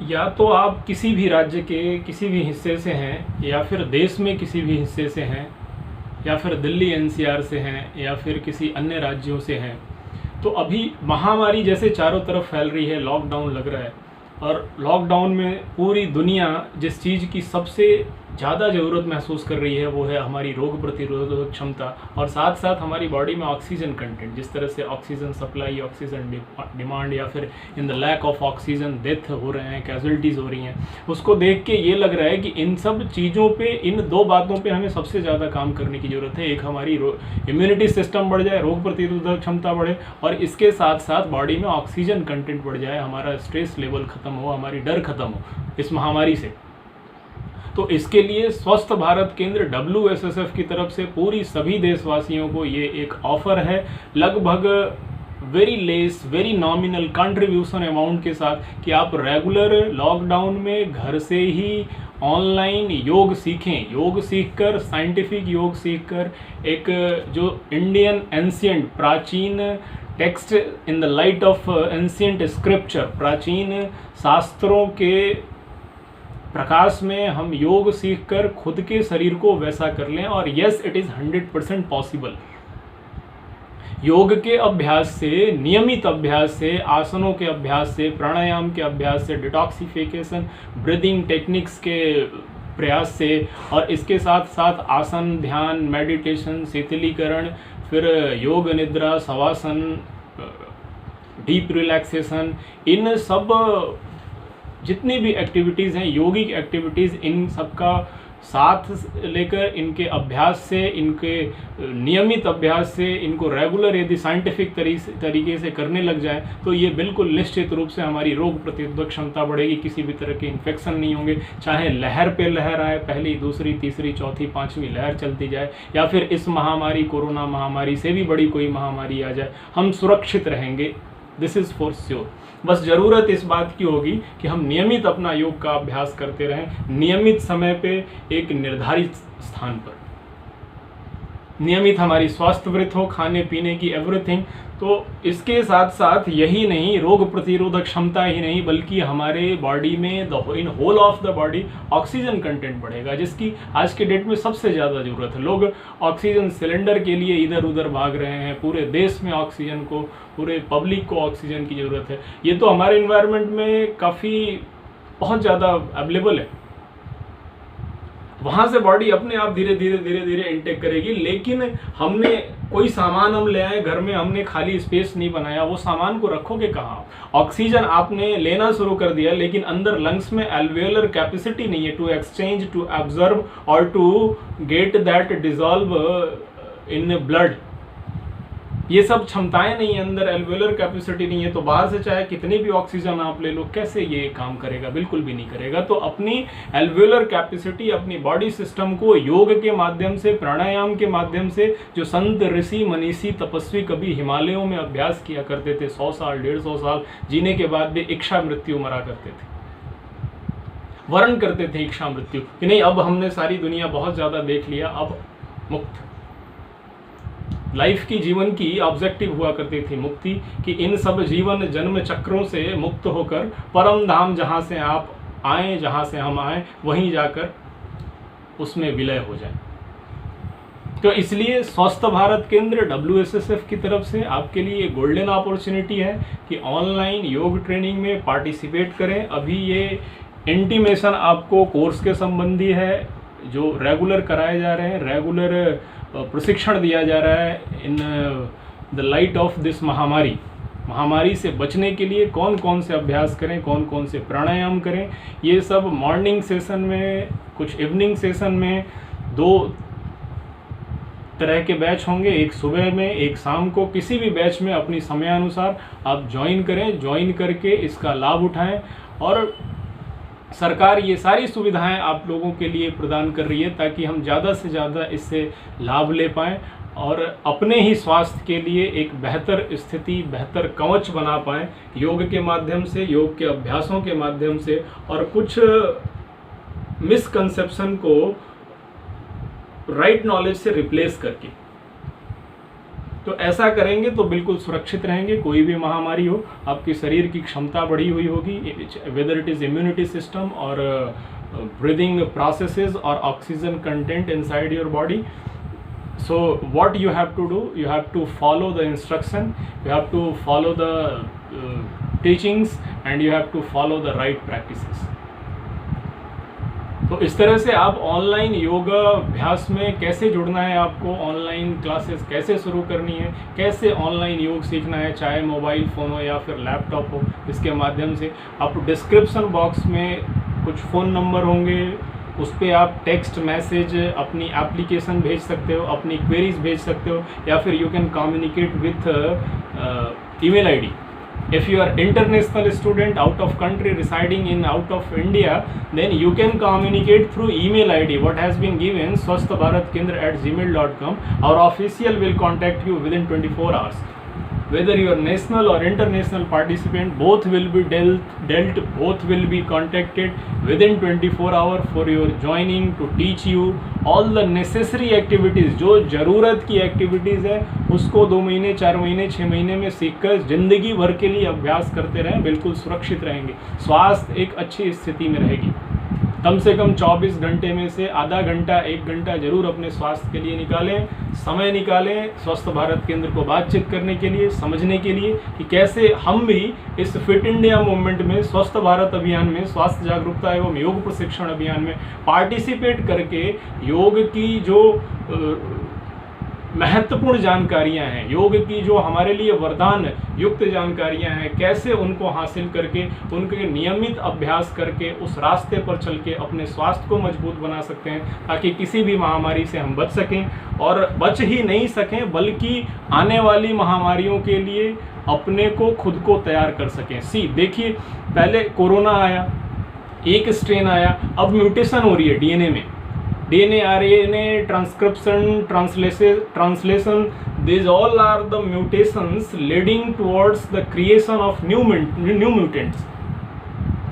या तो आप किसी भी राज्य के किसी भी हिस्से से हैं, या फिर देश में किसी भी हिस्से से हैं, या फिर दिल्ली एनसीआर से हैं, या फिर किसी अन्य राज्यों से हैं, तो अभी महामारी जैसे चारों तरफ फैल रही है, लॉकडाउन लग रहा है, और लॉकडाउन में पूरी दुनिया जिस चीज़ की सबसे ज़्यादा ज़रूरत महसूस कर रही है वो है हमारी रोग प्रतिरोधक क्षमता, और साथ साथ हमारी बॉडी में ऑक्सीजन कंटेंट। जिस तरह से ऑक्सीजन सप्लाई, ऑक्सीजन डिमांड, या फिर in the lack of oxygen death हो रहे हैं, कैजुअलिटीज़ हो रही हैं, उसको देख के ये लग रहा है कि इन सब चीज़ों पे, इन दो बातों पे हमें सबसे ज़्यादा काम करने की ज़रूरत है। एक हमारी इम्यूनिटी सिस्टम बढ़ जाए, रोग प्रतिरोधक क्षमता बढ़े, और इसके साथ साथ बॉडी में ऑक्सीजन कंटेंट बढ़ जाए, हमारा स्ट्रेस लेवल ख़त्म हो, हमारी डर ख़त्म हो इस महामारी से। तो इसके लिए स्वस्थ भारत केंद्र WSSF की तरफ से पूरी सभी देशवासियों को ये एक ऑफर है, लगभग very less, very nominal contribution amount के साथ, कि आप रेगुलर लॉकडाउन में घर से ही ऑनलाइन योग सीखें। योग सीखकर, साइंटिफिक योग सीखकर, एक जो इंडियन एंशियंट प्राचीन text in the light of ancient scripture, प्राचीन शास्त्रों के प्रकाश में हम योग सीखकर खुद के शरीर को वैसा कर लें। और यस, इट इज़ 100% पॉसिबल। योग के अभ्यास से, नियमित अभ्यास से, आसनों के अभ्यास से, प्राणायाम के अभ्यास से, डिटॉक्सिफिकेशन, ब्रीदिंग टेक्निक्स के प्रयास से, और इसके साथ साथ आसन, ध्यान, मेडिटेशन, शीतलीकरण, फिर योग निद्रा, शवासन, डीप रिलैक्सेशन, इन सब जितनी भी एक्टिविटीज़ हैं, योगिक एक्टिविटीज़, इन सबका साथ लेकर इनके अभ्यास से, इनके नियमित अभ्यास से, इनको रेगुलर यदि साइंटिफिक तरीके से करने लग जाए तो ये बिल्कुल निश्चित रूप से हमारी रोग प्रतिरोधक क्षमता बढ़ेगी। किसी भी तरह के इन्फेक्शन नहीं होंगे, चाहे लहर पे लहर आए, पहली, दूसरी, तीसरी, चौथी, पांचवी लहर चलती जाए, या फिर इस महामारी, कोरोना महामारी से भी बड़ी कोई महामारी आ जाए, हम सुरक्षित रहेंगे। This is for sure. बस ज़रूरत इस बात की होगी कि हम नियमित अपना योग का अभ्यास करते रहें, नियमित समय पे, एक निर्धारित स्थान पर, नियमित हमारी स्वास्थ्य वृत्त हो, खाने पीने की एवरीथिंग। तो इसके साथ साथ यही नहीं, रोग प्रतिरोधक क्षमता ही नहीं, बल्कि हमारे बॉडी में in whole of the body oxygen content बढ़ेगा, जिसकी आज के डेट में सबसे ज़्यादा ज़रूरत है। लोग ऑक्सीजन सिलेंडर के लिए इधर उधर भाग रहे हैं, पूरे देश में ऑक्सीजन को, पूरे पब्लिक को ऑक्सीजन की ज़रूरत है। ये तो हमारे इन्वायरमेंट में काफ़ी बहुत ज़्यादा अवेलेबल है, वहाँ से बॉडी अपने आप धीरे धीरे इनटेक करेगी। लेकिन हमने कोई सामान हम ले आए घर में, हमने खाली स्पेस नहीं बनाया, वो सामान को रखोगे कहाँ? ऑक्सीजन आपने लेना शुरू कर दिया, लेकिन अंदर लंग्स में एल्वेओलर कैपेसिटी नहीं है टू एक्सचेंज, टू एब्जॉर्ब और to get that dissolve in blood. ये सब क्षमताएं नहीं है, अंदर एल्वेओलर कैपेसिटी नहीं है, तो बाहर से चाहे कितनी भी ऑक्सीजन आप ले लो, कैसे ये काम करेगा? बिल्कुल भी नहीं करेगा। तो अपनी एल्वेओलर कैपेसिटी, अपनी बॉडी सिस्टम को योग के माध्यम से, प्राणायाम के माध्यम से, जो संत, ऋषि, मनीषी, तपस्वी कभी हिमालयों में अभ्यास किया करते थे, 100 साल 150 साल जीने के बाद भी इच्छा मृत्यु मरा करते थे, वर्ण करते थे इच्छा मृत्यु, कि नहीं अब हमने सारी दुनिया बहुत ज़्यादा देख लिया, अब मुक्त। लाइफ की, जीवन की ऑब्जेक्टिव हुआ करती थी मुक्ति, कि इन सब जीवन जन्म चक्रों से मुक्त होकर परम धाम, जहाँ से आप आए, जहाँ से हम आए, वहीं जाकर उसमें विलय हो जाए। तो इसलिए स्वस्थ भारत केंद्र WSSF की तरफ से आपके लिए गोल्डन अपॉर्चुनिटी है कि ऑनलाइन योग ट्रेनिंग में पार्टिसिपेट करें। अभी ये इंटीमेशन आपको कोर्स के संबंधी है, जो रेगुलर कराए जा रहे हैं, रेगुलर प्रशिक्षण दिया जा रहा है in the light of this महामारी से बचने के लिए कौन कौन से अभ्यास करें, कौन कौन से प्राणायाम करें। ये सब मॉर्निंग सेशन में, कुछ इवनिंग सेशन में, 2 तरह के बैच होंगे, एक सुबह में, एक शाम को। किसी भी बैच में अपनी समयानुसार आप ज्वाइन करें, ज्वाइन करके इसका लाभ उठाएं। और सरकार ये सारी सुविधाएं आप लोगों के लिए प्रदान कर रही है ताकि हम ज़्यादा से ज़्यादा इससे लाभ ले पाएँ और अपने ही स्वास्थ्य के लिए एक बेहतर स्थिति, बेहतर कवच बना पाएँ योग के माध्यम से, योग के अभ्यासों के माध्यम से, और कुछ मिसकंसेप्शन को राइट नॉलेज से रिप्लेस करके। तो ऐसा करेंगे तो बिल्कुल सुरक्षित रहेंगे। कोई भी महामारी हो, आपकी शरीर की क्षमता बढ़ी हुई होगी, whether it is immunity system और ब्रीदिंग प्रोसेसेस और oxygen content inside your body. So what you have to do, you have to follow the instruction, you have to follow the teachings and you have to follow the right practices. तो इस तरह से आप online yoga अभ्यास में कैसे जुड़ना है, आपको ऑनलाइन क्लासेस कैसे शुरू करनी है, कैसे ऑनलाइन योग सीखना है, चाहे मोबाइल फ़ोन हो या फिर लैपटॉप हो, इसके माध्यम से आप डिस्क्रिप्शन बॉक्स में कुछ फ़ोन नंबर होंगे, उस पर आप टेक्स्ट मैसेज अपनी एप्लीकेशन भेज सकते हो, अपनी क्वेरीज भेज सकते हो, या फिर you can communicate with email ID. If you are international student out of country residing in out of India, then you can communicate through email ID what has been given swasthbharatkendra@gmail.com. Our official will contact you within 24 hours. Whether you are national or international participant, both will be dealt, both will be contacted within 24 hours for your joining, to teach you all the necessary activities. जो ज़रूरत की activities है उसको 2 महीने, 4 महीने, 6 महीने में सीखकर ज़िंदगी भर के लिए अभ्यास करते रहें, बिल्कुल सुरक्षित रहेंगे, स्वास्थ्य एक अच्छी स्थिति में रहेगी। कम से कम 24 घंटे में से आधा घंटा, 1 घंटा जरूर अपने स्वास्थ्य के लिए निकालें, समय निकालें स्वस्थ भारत केंद्र को बातचीत करने के लिए, समझने के लिए कि कैसे हम भी इस फिट इंडिया मूवमेंट में, स्वस्थ भारत अभियान में, स्वास्थ्य जागरूकता एवं योग प्रशिक्षण अभियान में पार्टिसिपेट करके योग की जो महत्वपूर्ण जानकारियां हैं, योग की जो हमारे लिए वरदान युक्त जानकारियां हैं, कैसे उनको हासिल करके, उनके नियमित अभ्यास करके उस रास्ते पर चल के अपने स्वास्थ्य को मजबूत बना सकते हैं, ताकि किसी भी महामारी से हम बच सकें, और बच ही नहीं सकें बल्कि आने वाली महामारियों के लिए अपने को खुद को तैयार कर सकें। देखिए, पहले कोरोना आया, एक स्ट्रेन आया, अब म्यूटेशन हो रही है डीएनए में, DNA, RNA, transcription, translation, these all are the mutations leading towards the creation of new mutants.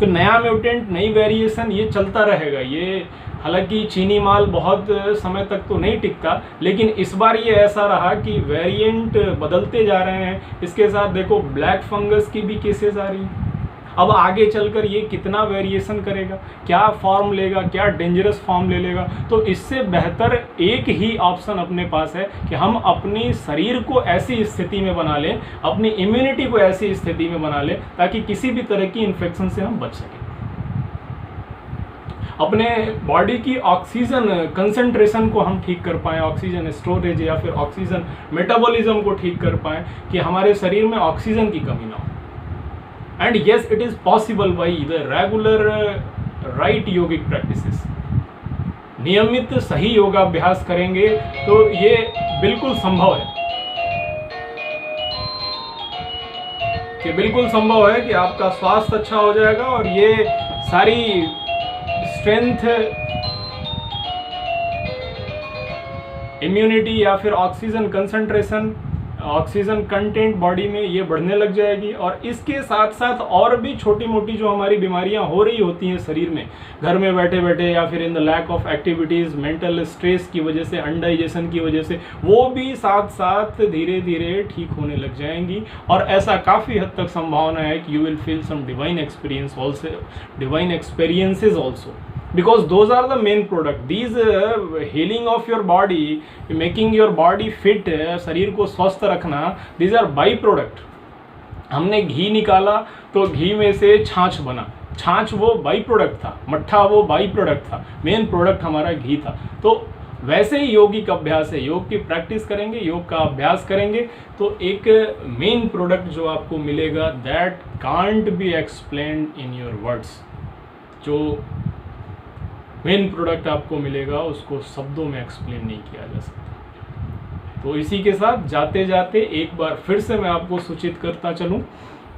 तो नया म्यूटेंट, नई वेरिएशन, ये चलता रहेगा। ये हालांकि चीनी माल बहुत समय तक तो नहीं टिकता, लेकिन इस बार ये ऐसा रहा कि वेरिएंट बदलते जा रहे हैं। इसके साथ देखो ब्लैक फंगस की भी केसेस आ रही हैं। अब आगे चलकर ये कितना वेरिएशन करेगा, क्या फॉर्म लेगा, क्या डेंजरस फॉर्म ले लेगा। तो इससे बेहतर एक ही ऑप्शन अपने पास है कि हम अपनी शरीर को ऐसी स्थिति में बना लें, अपनी इम्यूनिटी को ऐसी स्थिति में बना लें ताकि किसी भी तरह की इन्फेक्शन से हम बच सकें। अपने बॉडी की ऑक्सीजन कंसंट्रेशन को हम ठीक कर पाएँ, ऑक्सीजन स्टोरेज या फिर ऑक्सीजन मेटाबॉलिज्म को ठीक कर पाएँ कि हमारे शरीर में ऑक्सीजन की कमी ना हो। And yes, it is possible by the regular right yogic practices. नियमित सही योगाभ्यास करेंगे तो ये बिल्कुल संभव है, कि बिल्कुल संभव है कि आपका स्वास्थ्य अच्छा हो जाएगा और ये सारी स्ट्रेंथ, इम्यूनिटी या फिर oxygen concentration, oxygen content body में ये बढ़ने लग जाएगी। और इसके साथ साथ और भी छोटी मोटी जो हमारी बीमारियां हो रही होती हैं शरीर में, घर में बैठे बैठे या फिर in the lack of activities, mental stress की वजह से, अनडाइजेशन की वजह से, वो भी साथ साथ धीरे धीरे ठीक होने लग जाएंगी। और ऐसा काफ़ी हद तक संभावना है कि you will feel some divine experiences also, because those are the main product. These healing of your body, making your body fit, शरीर को स्वस्थ रखना, these are by product. हमने घी निकाला तो घी में से छाछ बना, छाछ वो बाई प्रोडक्ट था, मट्ठा वो बाई प्रोडक्ट था, मेन प्रोडक्ट हमारा घी था। तो वैसे ही योगिक अभ्यास है, योग की प्रैक्टिस करेंगे, योग का अभ्यास करेंगे तो एक मेन प्रोडक्ट जो आपको मिलेगा, that can't be explained in your words. जो मेन प्रोडक्ट आपको मिलेगा उसको शब्दों में एक्सप्लेन नहीं किया जा सकता। तो इसी के साथ जाते जाते एक बार फिर से मैं आपको सूचित करता चलूं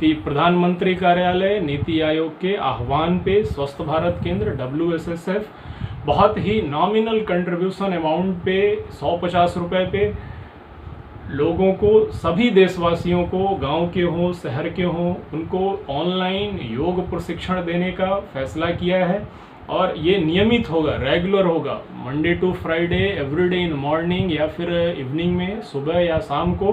कि प्रधानमंत्री कार्यालय, नीति आयोग के आह्वान पे स्वस्थ भारत केंद्र WSSF बहुत ही नॉमिनल कंट्रीब्यूशन अमाउंट पे 150 रुपये पे लोगों को, सभी देशवासियों को, गांव के हों शहर के हों, उनको ऑनलाइन योग प्रशिक्षण देने का फैसला किया है। और ये नियमित होगा, रेगुलर होगा, Monday to Friday, everyday in morning या फिर इवनिंग में, सुबह या शाम को,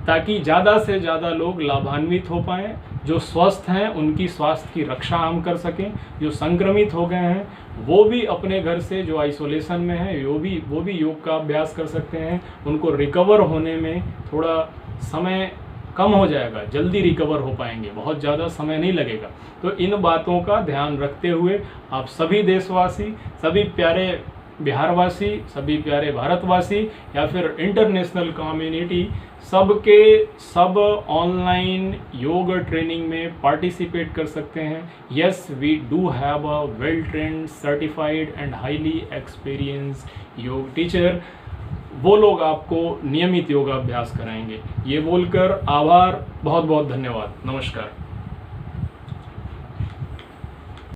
ताकि ज़्यादा से ज़्यादा लोग लाभान्वित हो पाएँ। जो स्वस्थ हैं उनकी स्वास्थ्य की रक्षा हम कर सकें, जो संक्रमित हो गए हैं वो भी अपने घर से, जो आइसोलेशन में है वो भी योग का अभ्यास कर सकते हैं। उनको रिकवर होने में थोड़ा समय कम हो जाएगा, जल्दी रिकवर हो पाएंगे, बहुत ज़्यादा समय नहीं लगेगा। तो इन बातों का ध्यान रखते हुए आप सभी देशवासी, सभी प्यारे बिहारवासी, सभी प्यारे भारतवासी या फिर इंटरनेशनल कम्युनिटी, सबके सब ऑनलाइन योग ट्रेनिंग में पार्टिसिपेट कर सकते हैं। Yes, we do have a well trained, certified and highly experienced yoga teacher. वो लोग आपको नियमित योगाभ्यास कराएंगे। ये बोलकर आभार, बहुत बहुत धन्यवाद, नमस्कार।